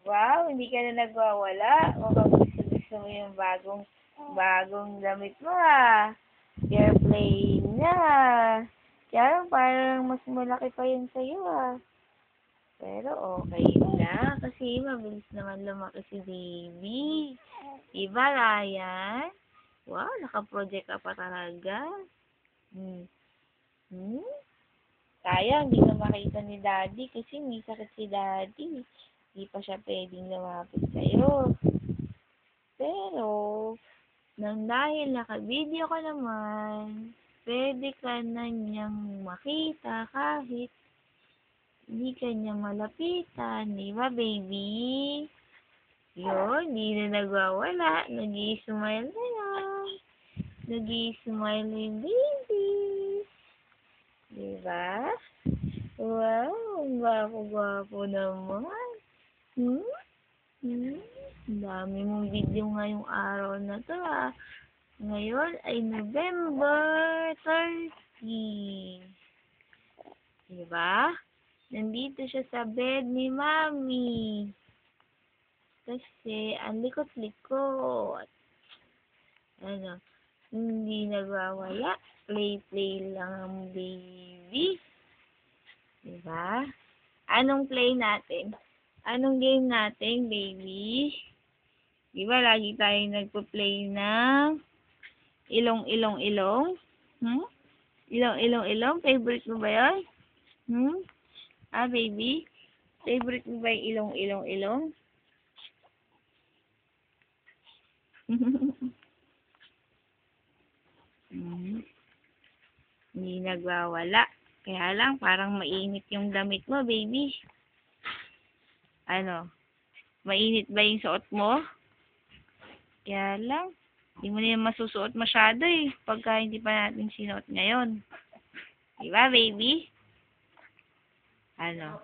Wow, hindi ka na nagwawala. Mukhang gusto mo yung bagong damit mo ah. Airplane na. Kaya lang parang mas malaki pa yun sa'yo ah. Pero okay na kasi mabilis naman lumaki si baby. Diba, Ryan? Wow, naka-project ka pa talaga. Hmm. Hmm? Sayang, hindi na makita ni Daddy kasi may sakit si Daddy. Hindi pa siya pwedeng lumapit sa'yo. Pero, nang dahil naka-video ka naman, pwede ka na niyang makita kahit hindi ka niya malapitan. Di ba, baby? Yun, hindi na nagwawala. Nag-i-smile na yan. Nag-i-smile na yung baby. Diba? Wow, ang gwapo-gwapo naman. Hmm? Hmm? Ang dami mong video ngayong araw na to ah. Ngayon ay November 30. Diba? Nandito siya sa bed ni Mami. Kasi ang likot-likot. Ano? Hindi nagwawala. Play lang ang baby. Diba? Anong play natin? Anong game natin, baby? Diba lagi tayong nagpo-play ng ilong-ilong-ilong? Hmm? Ilong-ilong-ilong? Favorite mo ba yun? Hmm? Ah, baby? Favorite mo ba yung ilong-ilong-ilong? Hmm? Hindi nagwawala. Kaya lang, parang mainit yung damit mo, baby. Ano? Mainit ba yung suot mo? Kaya lang, hindi mo na yan masusuot masyado eh, pagka hindi pa natin sinuot ngayon. Diba, baby? Ano?